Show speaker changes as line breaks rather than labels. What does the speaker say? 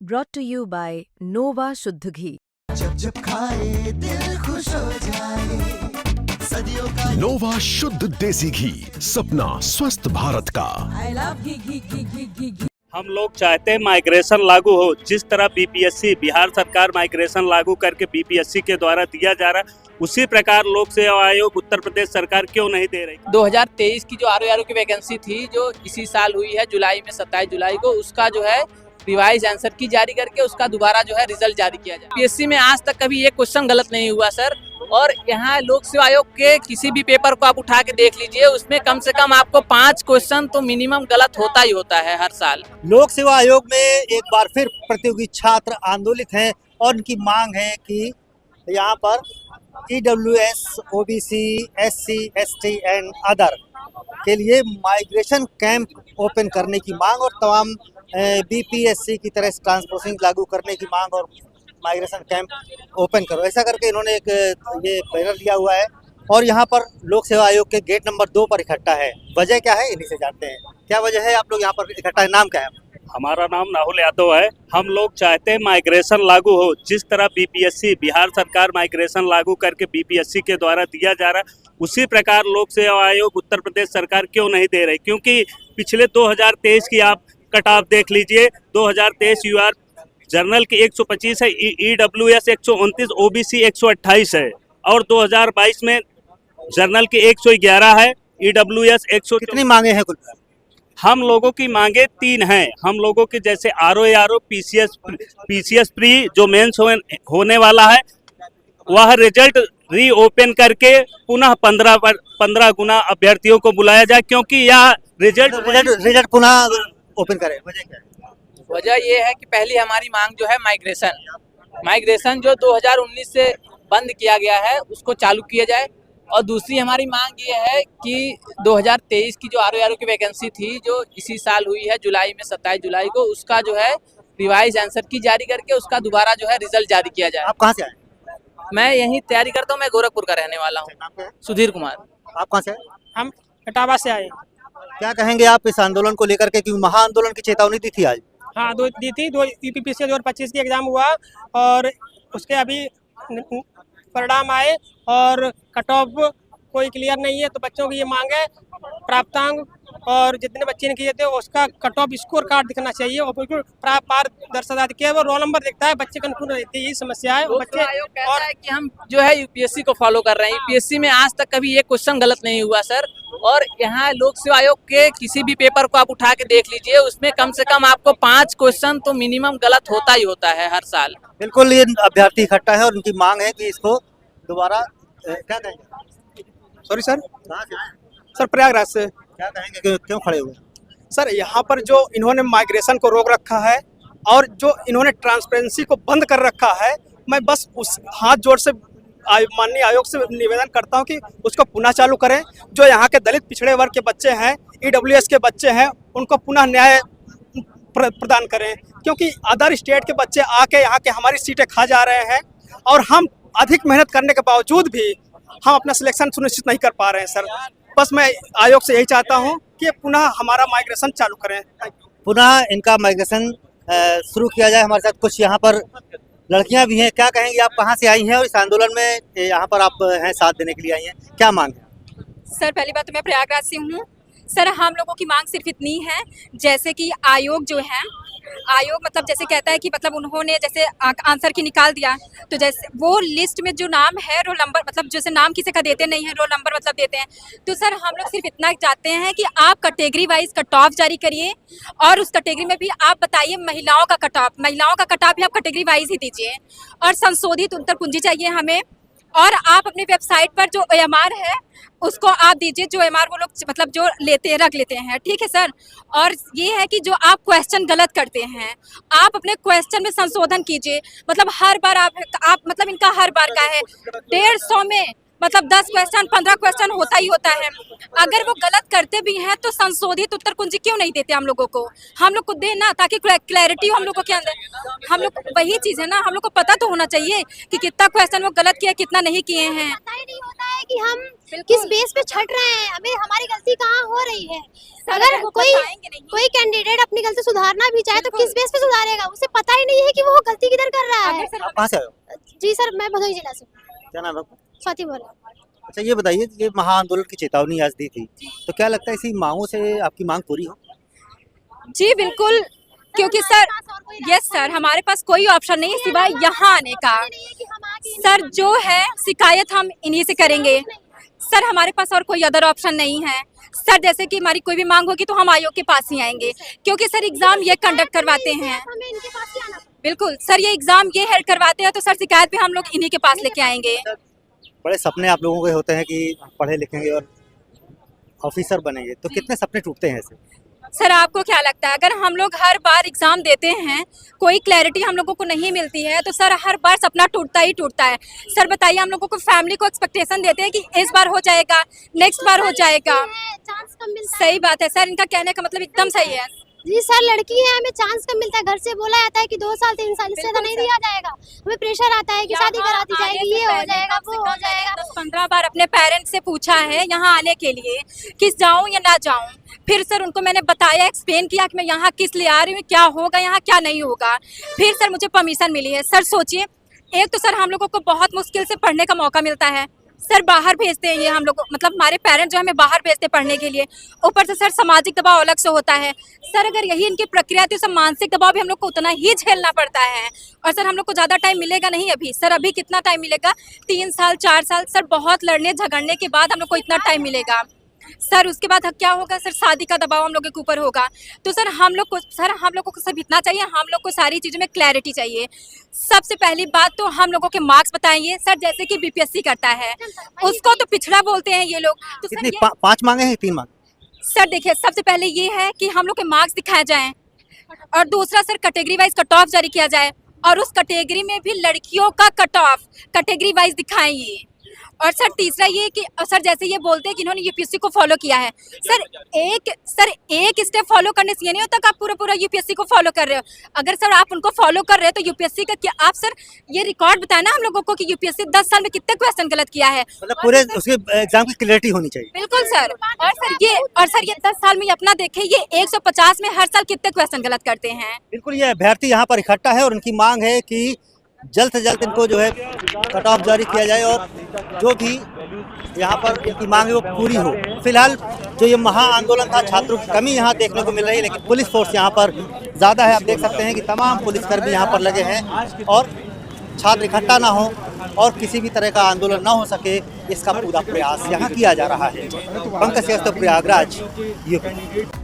brought to you by Nova शुद्ध घी।
जब जब खाए दिल खुश हो जाए, सदियों का
नोवा शुद्ध देसी घी, सपना स्वस्थ भारत का।
I love घी।
हम लोग चाहते हैं माइग्रेशन लागू हो। जिस तरह बीपीएससी बिहार सरकार माइग्रेशन लागू करके बीपीएससी के द्वारा दिया जा रहा है, उसी प्रकार लोक सेवा आयोग उत्तर प्रदेश सरकार क्यों नहीं दे रही।
2023 की जो आरओ की वैकेंसी थी जो इसी साल हुई है जुलाई में 27 जुलाई को, उसका जो है रिवाइज आंसर की जारी करके उसका दोबारा जो है रिजल्ट जारी किया जाए। पीएससी में आज तक कभी एक क्वेश्चन गलत नहीं हुआ सर। और यहाँ लोक सेवा आयोग के किसी भी पेपर को आप उठा के देख लीजिए, उसमें कम से कम आपको 5 क्वेश्चन तो मिनिमम गलत होता ही होता है हर साल।
लोक सेवा आयोग में एक बार फिर प्रतियोगी छात्र आंदोलित हैं और उनकी मांग है कि यहाँ पर EWS, OBC, SC, ST and other के लिए माइग्रेशन कैंप ओपन करने की मांग और तमाम BPSC की तरह ट्रांसपोर्टिंग लागू करने की मांग और माइग्रेशन कैंप ओपन करो, ऐसा करके इन्होंने एक ये बैनर लिया हुआ है और यहाँ पर लोक सेवा आयोग के गेट नंबर 2 पर इकट्ठा है। वजह क्या है, इन्हीं से जानते हैं। क्या वजह है आप लोग यहाँ पर इकट्ठा है, नाम क्या है?
हमारा नाम राहुल यादव है। हम लोग चाहते हैं माइग्रेशन लागू हो। जिस तरह बीपीएससी बिहार सरकार माइग्रेशन लागू करके बीपीएससी के द्वारा दिया जा रहा है, उसी प्रकार लोक सेवा आयोग उत्तर प्रदेश सरकार क्यों नहीं दे रही। क्योंकि पिछले 2023 की आप कट ऑफ देख लीजिए। 2023 यूआर जनरल की 125 है, EWS 129, OBC 128 है और 2022 में जनरल की 111 है, EWS 100।
कितनी मांगे हैं कुल?
हम लोगों की मांगे 3 हैं। हम लोगों की जैसे RO PCS प्री जो मेंस होने वाला है, वह रिजल्ट रीओपन करके पुनः 15 गुना अभ्यर्थियों को बुलाया जाए, क्योंकि यह
रिजल्ट पुनः ओपन करें। वजह क्या है?
वजह ये है कि पहली हमारी मांग जो है माइग्रेशन जो 2019 से बंद किया गया है उसको चालू किया जाए। और दूसरी हमारी मांग ये है कि 2023 की जो आरओ की वैकेंसी थी जो इसी साल हुई है जुलाई में 27 जुलाई को, उसका जो है रिवाइज आंसर की जारी करके उसका दोबारा जो है रिजल्ट जारी किया जाए।
आप कहाँ से आए?
मैं यही तैयारी करता हूँ। मैं गोरखपुर का रहने वाला हूँ। सुधीर कुमार।
आप कहाँ से आए?
हम इटावा से आए।
क्या कहेंगे आप इस आंदोलन को लेकर के, क्योंकि महाआंदोलन की चेतावनी दी थी आज?
हाँ, दी थी। 2 UPPSC 2025 की एग्जाम हुआ और उसके अभी परिणाम आए और कट ऑफ कोई क्लियर नहीं है। तो बच्चों की ये मांग है प्राप्तांक और जितने बच्चे ने किए थे उसका कट ऑफ स्कोर कार्ड दिखना चाहिए और बिल्कुल पारदर्शिता दिखे, वो रोल नंबर दिखता है, बच्चे कंफ्यूज रहते हैं। यही समस्या है। बच्चे
आयोग कहता है कि हम जो है यूपीएससी को फॉलो कर रहे हैं। यूपीएससी में आज तक कभी एक क्वेश्चन गलत नहीं हुआ सर। और यहाँ लोक सेवा आयोग के किसी भी पेपर को आप उठा के देख लीजिए, उसमें कम से कम आपको 5 क्वेश्चन तो मिनिमम गलत होता ही होता है हर साल।
बिल्कुल, ये अभ्यर्थी इकट्ठा है और उनकी मांग है कि इसको दोबारा क्या कहेंगे?
सॉरी सर,
कहाँ से आए?
सर प्रयागराज से।
क्या कहेंगे, क्यों खड़े हुए?
सर यहाँ पर जो इन्होंने माइग्रेशन को रोक रखा है और जो इन्होंने ट्रांसपेरेंसी को बंद कर रखा है, मैं बस उस हाथ जोड़ से माननीय आयोग से निवेदन करता हूं कि उसको पुनः चालू करें। जो यहाँ के दलित पिछड़े वर्ग के बच्चे हैं, EWS के बच्चे हैं, उनको पुनः न्याय प्रदान करें। क्योंकि अदर स्टेट के बच्चे आके यहाँ के हमारी सीटें खा जा रहे हैं और हम अधिक मेहनत करने के बावजूद भी हम अपना सिलेक्शन सुनिश्चित नहीं कर पा रहे हैं सर। बस मैं आयोग से यही चाहता हूँ कि पुनः हमारा माइग्रेशन चालू करें।
पुनः इनका माइग्रेशन शुरू किया जाए। हमारे साथ कुछ यहाँ पर लड़कियां भी हैं। क्या कहेंगे, आप कहाँ से आई हैं और इस आंदोलन में यहाँ पर आप हैं साथ देने के लिए आई हैं, क्या मांग है?
सर पहली बात तो मैं प्रयागराज से हूँ। सर हम लोगों की मांग सिर्फ इतनी है, जैसे कि आयोग जो है, आयोग मतलब जैसे कहता है कि मतलब उन्होंने जैसे आंसर की निकाल दिया, तो जैसे वो लिस्ट में जो नाम है रोल नंबर, मतलब जैसे नाम किसी का देते नहीं है, रोल नंबर मतलब देते हैं। तो सर हम लोग सिर्फ इतना चाहते हैं कि आप कैटेगरी वाइज कट ऑफ जारी करिए और उस कैटेगरी में भी आप बताइए महिलाओं का कट ऑफ भी आप कैटेगरी वाइज ही दीजिए और संशोधित उत्तर कुंजी चाहिए हमें। और आप अपनी वेबसाइट पर जो OMR है उसको आप दीजिए, जो OMR वो लोग मतलब जो रख लेते हैं, ठीक है सर। और ये है कि जो आप क्वेश्चन गलत करते हैं, आप अपने क्वेश्चन में संशोधन कीजिए। मतलब हर बार आप मतलब इनका हर बार का है 150 में मतलब 10 क्वेश्चन 15 क्वेश्चन होता ही होता है। अगर वो गलत करते भी हैं तो संशोधित उत्तर कुंजी क्यों नहीं देते हम लोगों को? हम लोग को दे ना, ताकि क्लैरिटी हो हम लोगों के अंदर। हम लोग वही चीज़ है ना, हम लोग को पता तो होना चाहिए कि कितना क्वेश्चन वो गलत किया, कितना नहीं किए हैं।
पता ही नहीं होता है कि हम किस बेस पे छट रहे हैं, हमें हमारी गलती कहाँ हो रही है। अगर कोई कैंडिडेट अपनी गलती सुधारना भी चाहे तो किस बेस पे सुधारेगा? उसे पता ही नहीं है कि वो गलती किधर कर रहा है।
कहाँ से आए हो?
जी सर, मैं भदोही जिला से।
क्या नाम है आपका?
स्वाति बोल रहा हूँ।
अच्छा ये बताइए, ये महाआंदोलन की चेतावनी आज दी थी, तो क्या लगता है इसी मांगों से आपकी मांग पूरी हो?
जी बिल्कुल, क्योंकि सर यस सर, हमारे पास कोई ऑप्शन नहीं है सिवाय यहाँ आने का। सर जो है शिकायत हम इन्हीं से करेंगे सर, हमारे पास और कोई अदर ऑप्शन नहीं है सर। जैसे कि हमारी कोई भी मांग होगी तो हम आयोग के पास ही आएंगे, क्योंकि सर एग्जाम ये कंडक्ट करवाते हैं। बिल्कुल सर, ये एग्जाम ये हेल्ड करवाते हैं, तो सर शिकायत भी हम लोग इन्हीं के पास लेके आएंगे।
बड़े सपने आप लोगों के होते हैं कि पढ़े लिखेंगे और ऑफिसर बनेंगे, तो कितने सपने टूटते हैं ऐसे?
सर आपको क्या लगता है, अगर हम लोग हर बार एग्जाम देते हैं, कोई क्लैरिटी हम लोगों को नहीं मिलती है, तो सर हर बार सपना टूटता ही टूटता है। सर बताइए, हम लोगों को फैमिली को एक्सपेक्टेशन देते हैं कि इस बार हो जाएगा, नेक्स्ट बार हो जाएगा। सही बात है सर, इनका कहने का मतलब एकदम सही है।
जी सर, लड़की है, हमें चांस कम मिलता है। घर से बोला जाता है कि 2 साल 3 साल, इससे ज्यादा नहीं दिया जाएगा। हमें प्रेशर आता है कि शादी करा दी जाएगी, ये हो जाएगा, वो हो जाएगा।
10-15 बार अपने पेरेंट्स से पूछा है यहाँ आने के लिए कि जाऊँ या ना जाऊँ। फिर सर उनको मैंने बताया, एक्सप्लेन किया कि मैं यहाँ किस लिए आ रही हूँ, क्या होगा यहाँ, क्या नहीं होगा। फिर सर मुझे परमिशन मिली है। सर सोचिए, एक तो सर हम लोगों को बहुत मुश्किल से पढ़ने का मौका मिलता है सर, बाहर भेजते हैं ये हम लोग, मतलब हमारे पेरेंट्स जो हमें बाहर भेजते हैं पढ़ने के लिए। ऊपर से सर सामाजिक दबाव अलग से होता है सर। अगर यही इनकी प्रक्रिया है तो सब मानसिक दबाव भी हम लोग को उतना ही झेलना पड़ता है। और सर हम लोग को ज़्यादा टाइम मिलेगा नहीं अभी सर। अभी कितना टाइम मिलेगा? 3 साल 4 साल सर, बहुत लड़ने झगड़ने के बाद हम लोग को इतना टाइम मिलेगा सर। उसके बाद क्या होगा सर? शादी का दबाव हम लोग के ऊपर होगा। तो सर हम लोग को सब इतना चाहिए, हम लोग को सारी चीज़ों में क्लैरिटी चाहिए। सबसे पहली बात तो हम लोगों के मार्क्स बताएंगे सर, जैसे कि बीपीएससी करता है उसको तो पिछड़ा बोलते हैं ये लोग। तो
कितनी 5 मांगे हैं 3 मांग?
सर देखिए, सबसे पहले ये है कि हम लोग के मार्क्स दिखाए जाएं, और दूसरा sir category wise cut off जारी किया जाए, और उस कैटेगरी में भी लड़कियों का कट ऑफ कैटेगरी वाइज दिखाएंगे। और सर तीसरा ये कि सर जैसे ये बोलते हैं कि इन्होंने यूपीएससी को फॉलो किया है सर, एक स्टेप फॉलो करने से ये नहीं होता कि आप पूरा यूपीएससी को फॉलो कर रहे हो। अगर सर आप उनको फॉलो कर रहे हो तो यूपीएससी का क्या, आप सर ये रिकॉर्ड बताए ना हम लोगों को कि यूपीएससी 10 साल में कितने क्वेश्चन गलत किया है।
मतलब पूरे उसके एग्जाम की क्लैरिटी होनी चाहिए।
बिल्कुल सर। और सर ये 10 साल में अपना देखे, ये 150 में हर साल कितने क्वेश्चन गलत करते हैं।
बिल्कुल, ये अभ्यर्थी यहाँ पर इकट्ठा है और उनकी मांग है कि जल्द से जल्द इनको जो है कट ऑफ जारी किया जाए, और जो भी यहाँ पर इनकी मांग है वो पूरी हो। फिलहाल जो ये महाआंदोलन था, छात्रों की कमी यहाँ देखने को मिल रही है, लेकिन पुलिस फोर्स यहाँ पर ज़्यादा है। आप देख सकते हैं कि तमाम पुलिसकर्मी यहाँ पर लगे हैं, और छात्र इकट्ठा ना हो और किसी भी तरह का आंदोलन ना हो सके, इसका पूरा प्रयास यहाँ किया जा रहा है। पंकज श्रीवास्तव, प्रयागराज, यूपी।